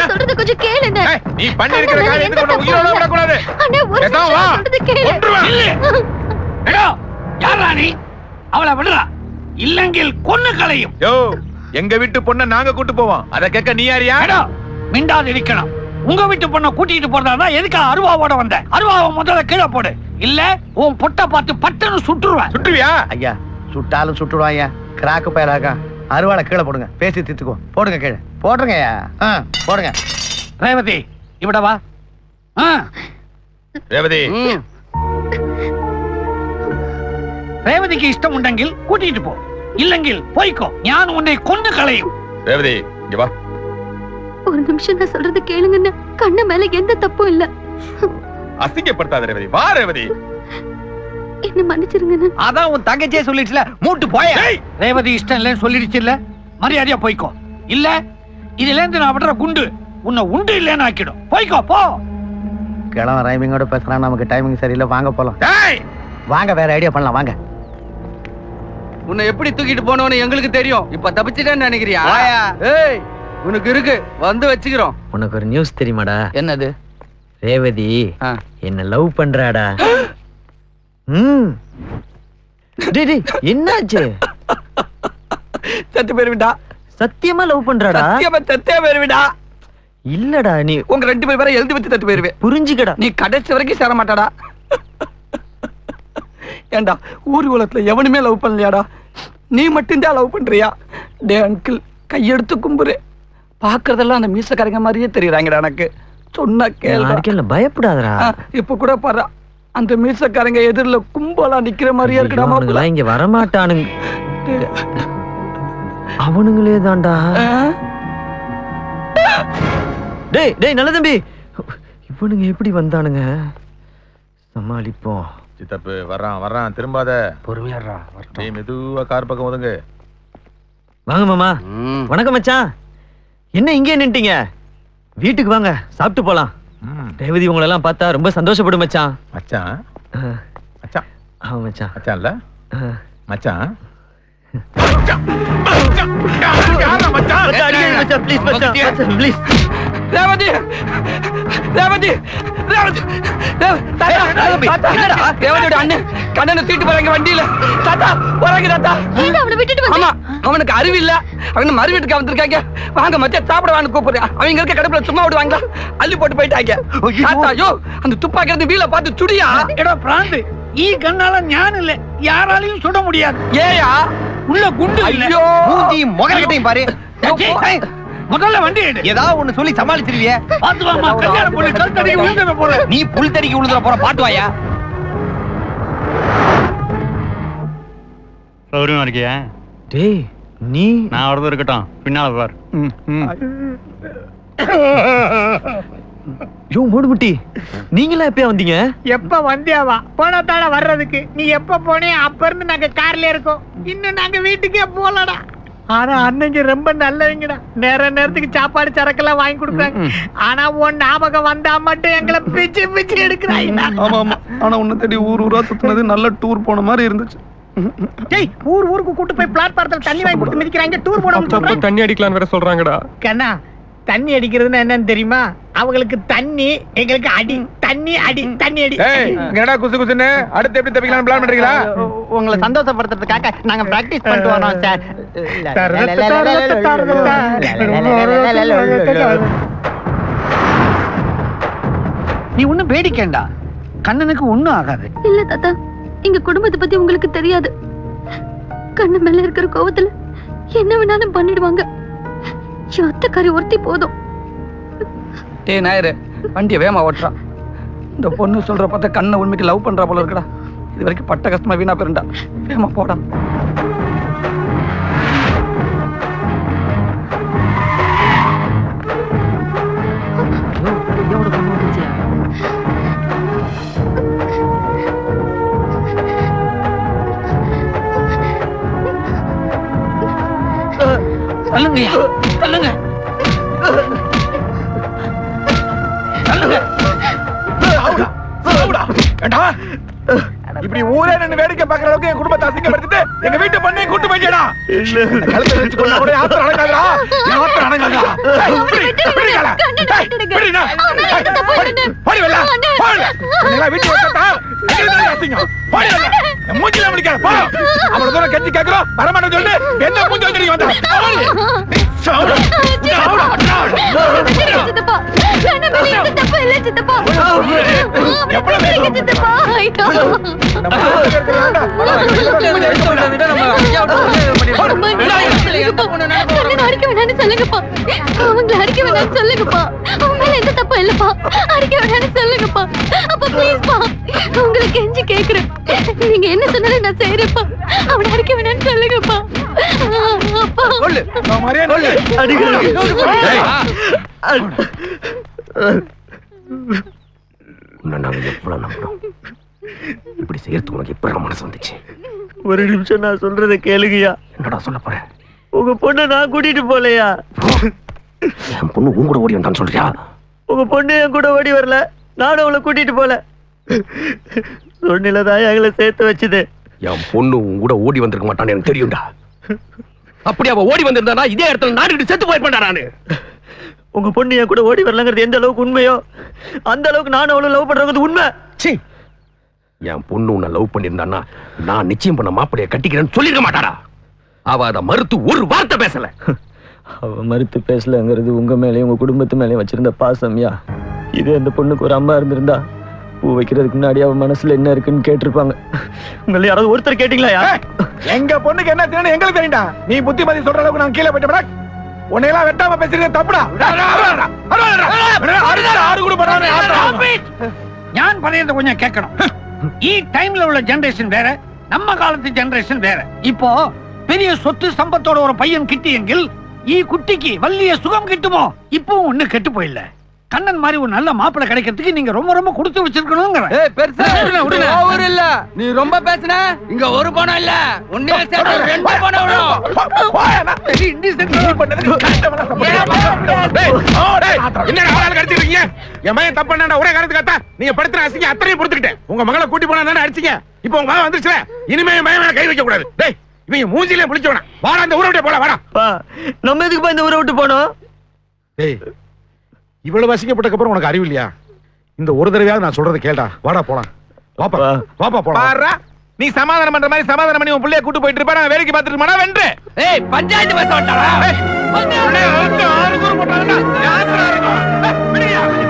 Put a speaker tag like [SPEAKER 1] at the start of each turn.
[SPEAKER 1] சொல்றது கொஞ்சம் கேளுங்க.
[SPEAKER 2] நீ பண்ணி இருக்கிற காரியத்துக்கு உன்னை உயிரோட விட கூடாது.
[SPEAKER 1] அண்ணே ஒரு நிமிஷம் சொல்றது கேளு.
[SPEAKER 3] எடோ யாரா நீ? அவளை விடுறா, இல்லங்கில் கொன்னு களையும்.
[SPEAKER 2] யோ, எங்க வீட்டு பொண்ணை நாங்க கூட்டி போவோம். அத கேட்க நீ யாரியா?
[SPEAKER 3] எடோ மிண்டாது இருக்கணும். உங்க வீட்டு பொண்ணை கூட்டிட்டு போறதா எதுக்கு அருவாவோட வந்த? அருவாவை முதல்ல கீழே போடு, இல்ல உன் பொட்டை பார்த்து பட்டுன்னு சுட்டுருவேன்.
[SPEAKER 2] சுட்டுவியா?
[SPEAKER 4] ஐயா சுட்டாலும் சுட்டுடுவான் ஐயா. கிராக்கு பயிராக்கா. அருவாளை கீழே போடுங்க, பேசி தித்துக்கோ. போடுங்க கீழே போடுங்க ஐயா. போடுங்க.
[SPEAKER 3] ரேவதி இவிட வா.
[SPEAKER 2] ரேவதி,
[SPEAKER 3] ரேவதிக்கு இஷ்டம் உண்டெങ്കിൽ கூட்டிட்டு போ, இல்லெங்கில் போய்க்கோ. ஞான் உன்னை கொண்டு களையும்.
[SPEAKER 2] ரேவதி இங்க வா.
[SPEAKER 1] ஒரு நிமிஷம் நான் சொல்றது கேளுங்கன்னு. கண்ணு மேல எந்த தப்பும் இல்ல.
[SPEAKER 2] அசிங்கப்படுத்தாத ரேவதி. வா ரேவதி.
[SPEAKER 1] என்ன மன்னிச்சிருங்க.
[SPEAKER 4] அதான் உன் தங்கச்சியே சொல்லிடுச்சுல, மூட்டு போய.
[SPEAKER 3] ரேவதி இஷ்டம் இல்லைன்னு சொல்லிடுச்சு இல்ல, மரியாதையா போய்க்கோ. இல்ல இதுல இருந்து நான் விடுற குண்டு உன்னை உண்டு இல்லைன்னு ஆக்கிடும். போய்க்கோ போ.
[SPEAKER 4] கிழவன் ரைமிங்கோட பேசுறான், நமக்கு டைமிங் சரியில்லை. வாங்க போலாம். வாங்க, வேற ஐடியா பண்ணலாம் வாங்க.
[SPEAKER 5] உன்னை எப்படி தூக்கிட்டு போனோன்னு எங்களுக்கு தெரியும். இப்ப தப்பிச்சிட்டேன்னு நினைக்கிறியா? ஏய், உனக்கு இருக்கு, வந்து வச்சுக்கிறோம்.
[SPEAKER 4] உனக்கு ஒரு நியூஸ் தெரியுமாடா?
[SPEAKER 5] என்னது?
[SPEAKER 4] ரேவதி என்ன லவ் பண்றாடா. என்னாச்சு?
[SPEAKER 5] செத்து போயிருவிடா.
[SPEAKER 4] சத்தியமா லவ் பண்றாடா?
[SPEAKER 5] சத்தியமா செத்தே போயிருவிடா.
[SPEAKER 4] இல்லடா, நீ
[SPEAKER 5] உங்க 2 பேர் வேற எழுதி வச்சு தத்து போயிருவே.
[SPEAKER 4] புரிஞ்சுக்கடா.
[SPEAKER 5] நீ கடைசி வரைக்கும் சேர மாட்டாடா. ஏண்டா ஊர் உலகத்துல எவனுமே லவ் பண்ணலையாடா? நீ மட்டும்தான் லவ் பண்றியா? டே அங்கிள், கையெடுத்து கும்புரு. பாக்குறதெல்லாம் அந்த மீசக்காரங்க மாதிரியே தெரியுறாங்கடா எனக்கு. சொன்ன கேள்வி
[SPEAKER 4] பயப்படாதடா.
[SPEAKER 5] இப்ப கூட பாரு, அந்த மீசக்காரங்க எதிரில கும்பலா நிக்கிற மாதிரியே இருக்குடா.
[SPEAKER 4] இங்க வரமாட்டானுங்க. அவனுங்களே தான்டா. டேய் டேய் நல்ல தம்பி, இவனுங்க எப்படி வந்தானுங்க? சமாளிப்போம்.
[SPEAKER 2] சித்தப்பு வர்றான் திரும்பாத.
[SPEAKER 5] பொறுமையாடா.
[SPEAKER 2] நீ மெதுவா கார் பக்கம் ஒதுங்க.
[SPEAKER 4] வாங்க மாமா. வணக்கம் மச்சான். என்ன இங்கே நின்ட்டீங்க? வீட்டுக்கு வாங்க, சாப்பிட்டு போலாம். ரேவதி உங்களை எல்லாம் பார்த்தா ரொம்ப சந்தோஷப்படும் மச்சான்.
[SPEAKER 2] மச்சான் மச்சான்.
[SPEAKER 4] ஆமா மச்சான்.
[SPEAKER 2] மச்சான் இல்ல மச்சான்.
[SPEAKER 5] ரேவதி ரேவதி ரேவதியோட அண்ணன் கண்ணனை தூக்கிட்டு போறாங்க வண்டியில. தாத்தா போறாங்க தாத்தா. ஆமா, அவனுக்கு அறிவு இல்ல. அவன் மறு வீட்டுக்கு வந்திருக்காங்க. வாங்க மச்சான் சாப்பிட வாங்க கூப்பிடுறா. அவங்க இருக்க கடுப்புல சும்மா விடுவாங்களா? அள்ளி போட்டு போயிட்டாங்க. தாத்தா ஐயோ, அந்த துப்பாக்கி வீல பார்த்து சுடியா.
[SPEAKER 3] எடோ பிராந்து, ஈ கண்ணால ஞானம் இல்ல, யாராலையும் சுட முடியாது.
[SPEAKER 5] ஏயா
[SPEAKER 3] உள்ள குண்டு இல்ல.
[SPEAKER 5] ஐயோ,
[SPEAKER 4] மூஞ்சி முகரக்கட்டையும் பாரு.
[SPEAKER 3] முதல்ல வண்டி எடு.
[SPEAKER 4] ஏதாவது ஒண்ணு சொல்லி சமாளிச்சிருவியே.
[SPEAKER 3] பாத்து வாமா, கல்யாணம் பண்ணி கல்தடிக்கு விழுந்துற போற.
[SPEAKER 4] நீ புல் தடிக்கு விழுந்துற போற. பாட்டு வாயா.
[SPEAKER 6] சௌரியமா இருக்கியா?
[SPEAKER 4] டேய் நீ
[SPEAKER 6] நான் வரது இருக்கட்டும், பின்னால பார்.
[SPEAKER 4] யோ மூடுமுட்டி, நீங்களா எப்பயா வந்தீங்க?
[SPEAKER 7] எப்ப வந்தியாவா? போனதால வர்றதுக்கு. நீ எப்ப போனே அப்ப இருந்து நாங்க கார்ல இருக்கோம். இன்னும் நாங்க வீட்டுக்கே போலடா. ஆனா அன்னைக்கு ரொம்ப நல்லவங்கடா. நேரத்துக்கு சாப்பாடு சரக்கெல்லாம் வாங்கி கொடுக்குறாங்க. ஆனா உன் ஞாபகம் வந்தா மட்டும் எங்களை பிச்சு பிச்சு எடுக்கிறாங்க.
[SPEAKER 5] ஆமா ஆமா. ஆனா உன்னை தேடி ஊர் ஊரா சுத்தினது நல்ல டூர் போன மாதிரி இருந்துச்சு.
[SPEAKER 7] ஊருக்கு கூட்டு போய் பிளாட்பாரத்தில் தண்ணி வாங்கி கொடுத்து மிதிக்கிறாங்க. டூர் போன
[SPEAKER 6] தண்ணி அடிக்கலாம் வேற சொல்றாங்கடா.
[SPEAKER 7] கண்ணா, தண்ணி அடிக்கிறதுன்னா என்னன்னு தெரியுமா? அவங்களுக்கு தண்ணி, எங்களுக்கு அடி. தண்ணி அடி, தண்ணி அடி.
[SPEAKER 2] என்னடா குசு குசுன்னு அடுத்து எப்படி தப்பிக்கலாம் பிளான் பண்றீங்களா?
[SPEAKER 7] உங்களை சந்தோஷப்படுத்துறதுக்காக நாங்க பிராக்டிஸ் பண்ணிட்டு வரோம் சார்.
[SPEAKER 3] நீ ஒண்ணும் வேடிக்கைண்டா, கண்ணனுக்கு ஒண்ணும் ஆகாது.
[SPEAKER 1] இல்ல தாத்தா, எங்க குடும்பத்தை பத்தி உங்களுக்கு தெரியாது. கண்ணு மேல இருக்கிற கோவத்துல என்ன வேணாலும் பண்ணிடுவாங்க. அத்தக்காரி ஒருத்தி போதும்.
[SPEAKER 5] டே நாயரு, வண்டியை வேமா ஓட்டுறான். இந்த பொண்ணு சொல்ற பார்த்தா கண்ணை உண்மைக்கு லவ் பண்றா போல இருக்கடா. இது வரைக்கும் பட்ட கஷ்டமா வீணா போயிருந்தா. வேமா போடா.
[SPEAKER 3] தள்ளுங்கய்யா, தள்ளுங்க.
[SPEAKER 2] இப்படி ஊரே நின்னு வேடிக்கை பார்க்கற அளவுக்கு என் குடும்பத்தை அசிங்கப்படுத்திட்டு எங்க வீட்டு பண்ணி கூட்டு போயிட்டா கழுத்தை வச்சு கொண்டா கூட யாத்திரை அடங்காதா யாத்திரை அடங்காதா போடி வெல்ல போடி வீட்டு வச்சா அசிங்கம் போடி வெல்ல மூஞ்சில முடிக்காத போ அவ்வளவு தூரம் கெஞ்சி கேக்குறோம் வரமாட்டேன்னு சொல்லி என்ன மூஞ்சி வச்சிருக்கீங்க வந்தா
[SPEAKER 1] சித்தப்பா கண்ண மேல எந்த தப்பு இல்ல சித்தப்பா சித்தப்பா அடிக்க வேணான்னு சொல்லுங்கப்பா அவங்களை அடிக்க வேணான்னு சொல்லுங்கப்பா அவங்க மேல எந்த தப்பு இல்லப்பா அடிக்க வேணான்னு சொல்லுங்கப்பா அப்பா ப்ளீஸ்ப்பா உங்களை கெஞ்சி கேக்குறேன் நீங்க என்ன சொன்னாலும் நான் செய்யறேன்ப்பா அவனை அடிக்க வேணான்னு சொல்லுங்கப்பா அப்பா
[SPEAKER 2] சொல்லு மரியா சொல்லு
[SPEAKER 5] நாங்க எவ்வளவு நம்பணும் இப்படி செய்யறதுக்கு உனக்கு எப்ப மனசு வந்துச்சு
[SPEAKER 4] ஒரு நிமிஷம் நான் சொல்றத கேளுங்கய்யா.
[SPEAKER 5] என்னடா சொல்ல போறேன்?
[SPEAKER 4] உங்க பொண்ணை நான் கூட்டிட்டு போலையா?
[SPEAKER 5] என் பொண்ணு உன் கூட ஓடி வந்தான்னு சொல்றியா?
[SPEAKER 4] உங்க பொண்ணு என் கூட ஓடி வரல, நானும் அவளை கூட்டிட்டு போல. சொன்னிலதான் எங்களை சேர்த்து வச்சுது.
[SPEAKER 5] என் பொண்ணு உன் கூட ஓடி வந்திருக்க மாட்டான்னு எனக்கு தெரியும்டா. அப்படி அவ ஓடி வந்திருந்தானா இதே இடத்துல நாடு செத்து போயிருப்பேன்டா நானு.
[SPEAKER 4] உங்க பொண்ணு என் கூட ஓடி வரலங்கிறது எந்த அளவுக்கு உண்மையோ அந்த அளவுக்கு நானும் அவளும் லவ் பண்றது உண்மை.
[SPEAKER 5] என் பொண்ணு உன்னை லவ் பண்ணிருந்தானா நான் நிச்சயம் பண்ண மாப்பிளைய கட்டிக்கிறேன்னு சொல்லிருக்க மாட்டாடா. அவ அதை மறுத்து ஒரு வார்த்தை பேசல.
[SPEAKER 4] அவ மறுத்து பேசலங்கிறது உங்க மேலேயும் உங்க குடும்பத்து மேலேயும் வச்சிருந்த பாசம்யா. இது அந்த பொண்ணுக்கு ஒரு அம்மா இருந்திருந்தா பூ வைக்கிறதுக்கு முன்னாடி அவ மனசுல என்ன இருக்குன்னு கேட்டிருப்பாங்க. உங்களை யாராவது ஒருத்தர் கேட்டீங்களா?
[SPEAKER 2] எங்க பொண்ணுக்கு என்ன தெரியும் எங்களுக்கு தெரியும்டா. நீ புத்திமதி சொல்ற அளவுக்கு நான் கீழே போயிட்டா உன்னையெல்லாம் வெட்டாம பேசுறது தப்புடா.
[SPEAKER 3] ஞான் பதையத்தை கொஞ்சம் கேட்கணும். ஈ டைம்ல உள்ள ஜெனரேஷன் வேற, நம்ம காலத்து ஜெனரேஷன் வேற. இப்போ பெரிய சொத்து சம்பத்தோட ஒரு பையன் கிட்டியெங்கில் ஈ குட்டிக்கு வள்ளிய சுகம் கிட்டுமோ? இப்பவும் ஒண்ணு கெட்டு போயில்ல. கண்ணன் மாதிரி ஒரு நல்ல மாப்பிள்ளை கிடைக்கிறதுக்கு நீங்க ரொம்ப ரொம்ப கொடுத்து வச்சிருக்கணும்ங்கற.
[SPEAKER 5] இல்ல நீ ரொம்ப பேசுன. இங்க ஒரு பணம் இல்ல, உன்னைய சேர்த்து ரெண்டு பணம் வரும்.
[SPEAKER 2] என்னடா ஆளு கடிச்சிருக்கீங்க? என் மகன் தப்பு பண்ணா ஒரே காரணத்துக்கு கத்தா நீங்க படுத்துற அசிங்க அத்தனையும் பொறுத்துக்கிட்டேன். உங்க மகளை கூட்டி போனா தானே அடிச்சீங்க. இப்போ உங்க மகன் வந்துருச்சுல, இனிமே மகன் மேல கை வைக்க கூடாது. டேய் இவங்க மூஞ்சிலே புடிச்சவனா வாடா, அந்த ஊரை விட்டு போலாம் வாடா.
[SPEAKER 4] நம்ம எதுக்கு இந்த ஊரை விட்டு போனோம்?
[SPEAKER 2] டேய் இவ்வளவு அசிங்கப்பட்டதுக்கு அப்புறம் உனக்கு அறிவு இல்லையா? இந்த ஒரு தடவையாவது நான் சொல்றதை கேளுடா. வாடா போலாம். வாப்பா வாப்பா போலாம். பாறா நீ சமாதானம் பண்ற மாதிரி சமாதானம் பண்ணி உன் பிள்ளைய கூட்டி போயிட்டு இருப்பா. நான் வேடிக்கை பார்த்துட்டு இருக்கேன். வென்று
[SPEAKER 5] ஏய் பஞ்சாயத்து பேச வந்தாடா.
[SPEAKER 2] ஆறு கூறு போட்டாங்கடா. யாரா இருக்கும்?